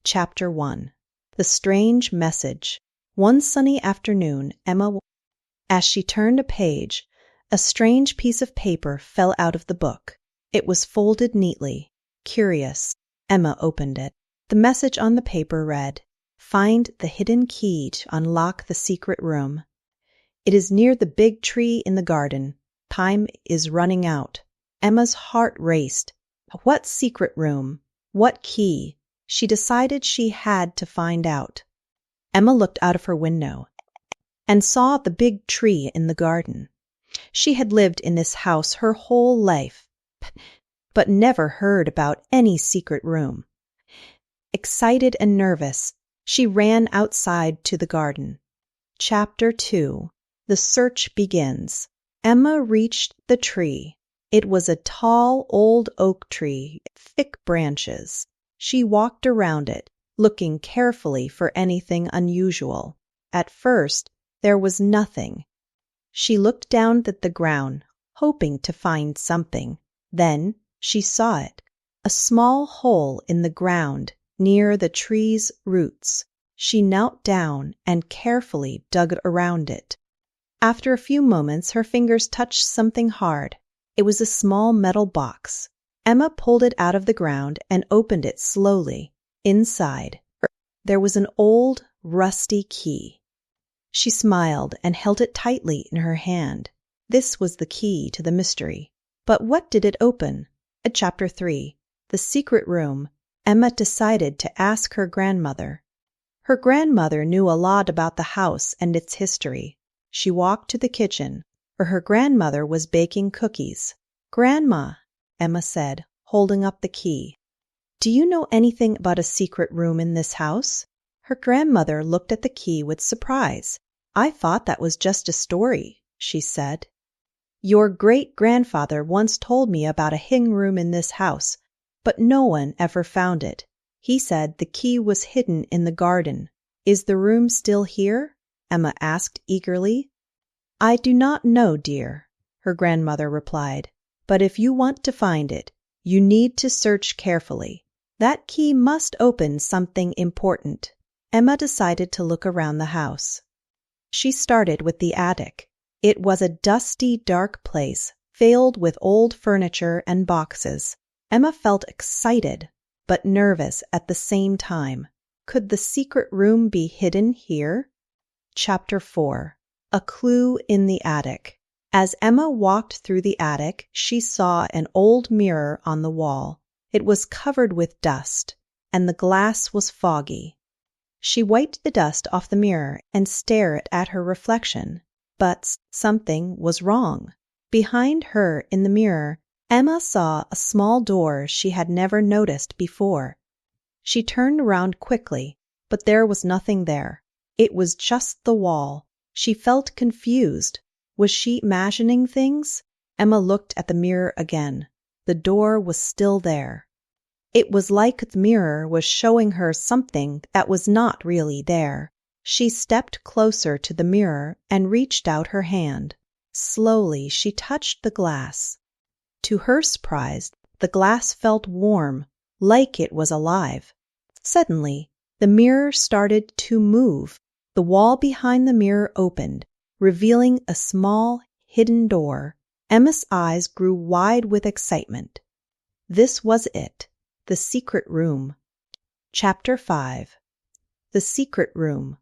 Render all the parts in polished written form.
Chapter 1. The Strange Message. One sunny afternoon, as she turned a page, a strange piece of paper fell out of the book. It was folded neatly. Curious, Emma opened it. The message on the paper read, "Find the hidden key to unlock the secret room. It is near the big tree in the garden. Time is running out." Emma's heart raced. What secret room? What key? She decided she had to find out. Emma looked out of her window and saw the big tree in the garden. She had lived in this house her whole life, but never heard about any secret room. Excited and nervous, she ran outside to the garden. Chapter 2. The Search Begins. Emma reached the tree. It was a tall old oak tree, thick branches. She walked around it, looking carefully for anything unusual. At first, there was nothing. She looked down at the ground, hoping to find something. Then she saw it, a small hole in the ground near the tree's roots. She knelt down and carefully dug around it. After a few moments, her fingers touched something hard. It was a small metal box. Emma pulled it out of the ground and opened it slowly. Inside, there was an old, rusty key. She smiled and held it tightly in her hand. This was the key to the mystery. But what did it open? At Chapter 3, The Secret Room, Emma decided to ask her grandmother. Her grandmother knew a lot about the house and its history. She walked to the kitchen, where her grandmother was baking cookies. "Grandma," Emma said, holding up the key, "do you know anything about a secret room in this house?" Her grandmother looked at the key with surprise. "I thought that was just a story," she said. "Your great-grandfather once told me about a hidden room in this house, but no one ever found it. He said the key was hidden in the garden. Is the room still here?" Emma asked eagerly. "I do not know, dear," her grandmother replied. "But if you want to find it, you need to search carefully. That key must open something important." Emma decided to look around the house. She started with the attic. It was a dusty, dark place, filled with old furniture and boxes. Emma felt excited, but nervous at the same time. Could the secret room be hidden here? Chapter 4. A Clue in the Attic. As Emma walked through the attic, she saw an old mirror on the wall. It was covered with dust, and the glass was foggy. She wiped the dust off the mirror and stared at her reflection. But something was wrong. Behind her in the mirror, Emma saw a small door she had never noticed before. She turned around quickly, but there was nothing there. It was just the wall. She felt confused. Was she imagining things? Emma looked at the mirror again. The door was still there. It was like the mirror was showing her something that was not really there. She stepped closer to the mirror and reached out her hand. Slowly, she touched the glass. To her surprise, the glass felt warm, like it was alive. Suddenly, the mirror started to move. The wall behind the mirror opened, revealing a small, hidden door. Emma's eyes grew wide with excitement. This was it, the secret room. Chapter 5. The Secret Room.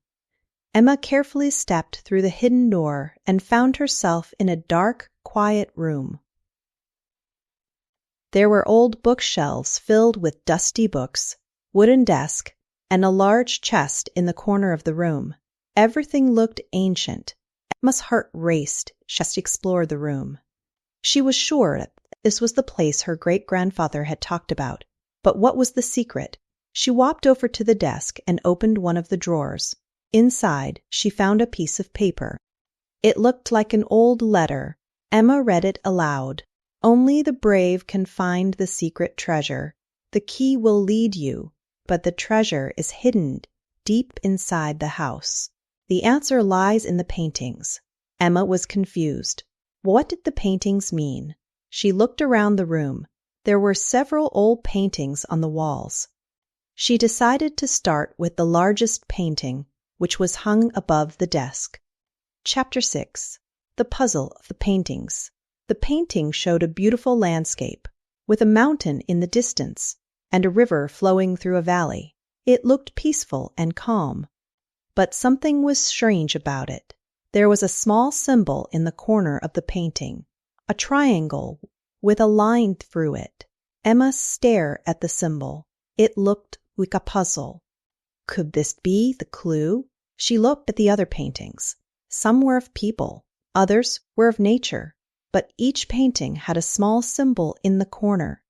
Emma carefully stepped through the hidden door and found herself in a dark, quiet room. There were old bookshelves filled with dusty books, wooden desk, and a large chest in the corner of the room. Everything looked ancient. Emma's heart raced as she explored the room. She was sure that this was the place her great-grandfather had talked about. But what was the secret? She walked over to the desk and opened one of the drawers. Inside, she found a piece of paper. It looked like an old letter. Emma read it aloud. "Only the brave can find the secret treasure. The key will lead you, but the treasure is hidden deep inside the house. The answer lies in the paintings." Emma was confused. What did the paintings mean? She looked around the room. There were several old paintings on the walls. She decided to start with the largest painting, which was hung above the desk. Chapter 6. The Puzzle of the Paintings. The painting showed a beautiful landscape, with a mountain in the distance and a river flowing through a valley. It looked peaceful and calm. But something was strange about it. There was a small symbol in the corner of the painting, a triangle with a line through it. Emma stared at the symbol. It looked like a puzzle. Could this be the clue? She looked at the other paintings. Some were of people, others were of nature, but each painting had a small symbol in the corner.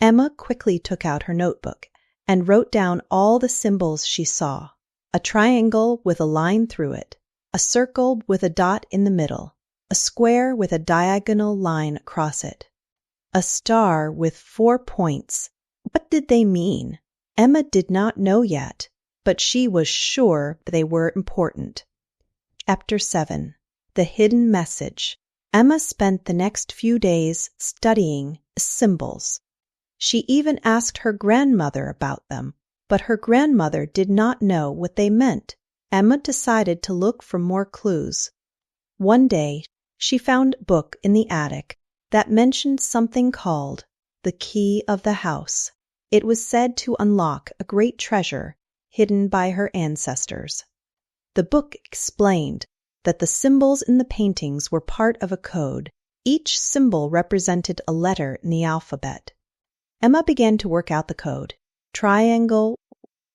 Emma quickly took out her notebook and wrote down all the symbols she saw. A triangle with a line through it, a circle with a dot in the middle, a square with a diagonal line across it, a star with 4 points. What did they mean? Emma did not know yet, but she was sure they were important. Chapter 7. The Hidden Message. Emma spent the next few days studying symbols. She even asked her grandmother about them, but her grandmother did not know what they meant. Emma decided to look for more clues. One day, she found a book in the attic that mentioned something called the key of the house. It was said to unlock a great treasure hidden by her ancestors. The book explained that the symbols in the paintings were part of a code. Each symbol represented a letter in the alphabet. Emma began to work out the code. Triangle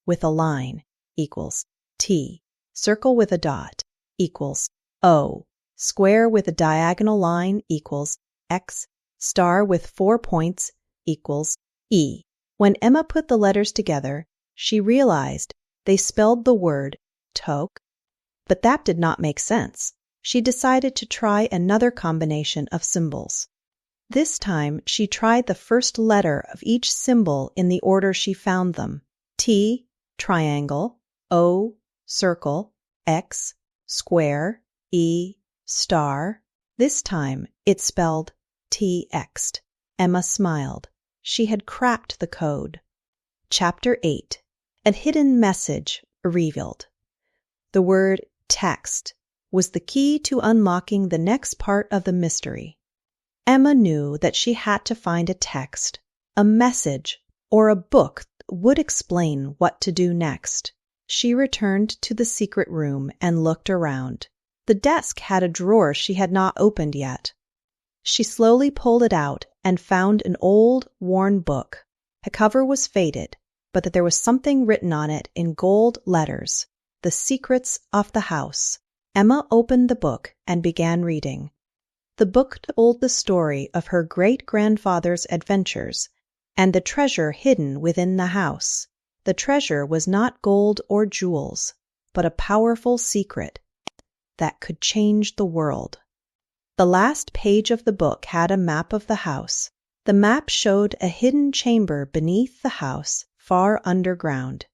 with a line equals T. Circle with a dot equals O. Square with a diagonal line equals X. Star with 4 points equals E. When Emma put the letters together, she realized they spelled the word toque, but that did not make sense. She decided to try another combination of symbols. This time, she tried the first letter of each symbol in the order she found them. T, triangle, O, circle, X, square, E, star. This time, it spelled TX. Emma smiled. She had cracked the code. Chapter 8. A Hidden Message Revealed. The word text was the key to unlocking the next part of the mystery. Emma knew that she had to find a text, a message, or a book that would explain what to do next. She returned to the secret room and looked around. The desk had a drawer she had not opened yet. She slowly pulled it out and found an old, worn book. The cover was faded, but that there was something written on it in gold letters. The Secrets of the House. Emma opened the book and began reading. The book told the story of her great-grandfather's adventures and the treasure hidden within the house. The treasure was not gold or jewels, but a powerful secret that could change the world. The last page of the book had a map of the house. The map showed a hidden chamber beneath the house, far underground.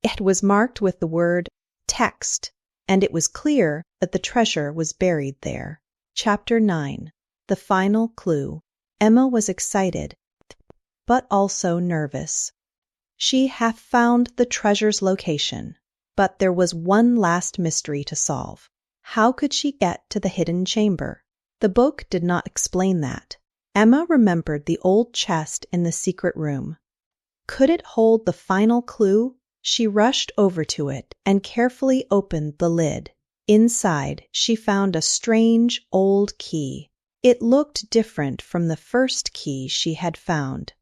It was marked with the word text, and it was clear that the treasure was buried there. Chapter 9. The Final Clue. Emma was excited, but also nervous. She had found the treasure's location, but there was one last mystery to solve. How could she get to the hidden chamber? The book did not explain that. Emma remembered the old chest in the secret room. Could it hold the final clue? She rushed over to it and carefully opened the lid. Inside, she found a strange old key. It looked different from the first key she had found.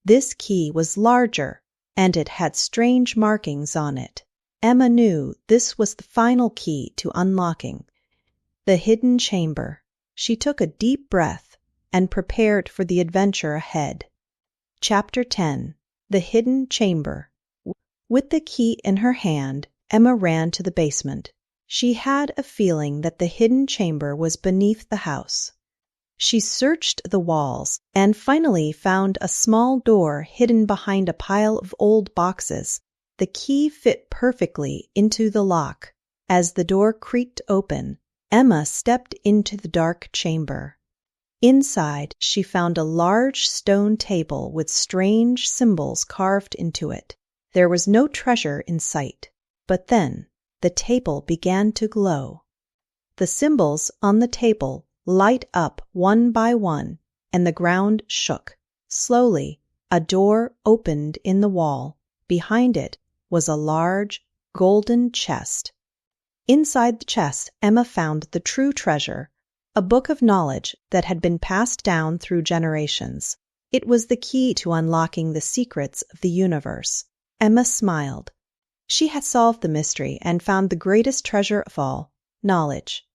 This key was larger, and it had strange markings on it. Emma knew this was the final key to unlocking the hidden chamber. She took a deep breath and prepared for the adventure ahead. Chapter 10. The Hidden Chamber. With the key in her hand, Emma ran to the basement. She had a feeling that the hidden chamber was beneath the house. She searched the walls and finally found a small door hidden behind a pile of old boxes. The key fit perfectly into the lock. As the door creaked open, Emma stepped into the dark chamber. Inside, she found a large stone table with strange symbols carved into it. There was no treasure in sight. But then the table began to glow. The symbols on the table light up one by one, and the ground shook. Slowly, a door opened in the wall. Behind it was a large, golden chest. Inside the chest, Emma found the true treasure, a book of knowledge that had been passed down through generations. It was the key to unlocking the secrets of the universe. Emma smiled. She had solved the mystery and found the greatest treasure of all, knowledge.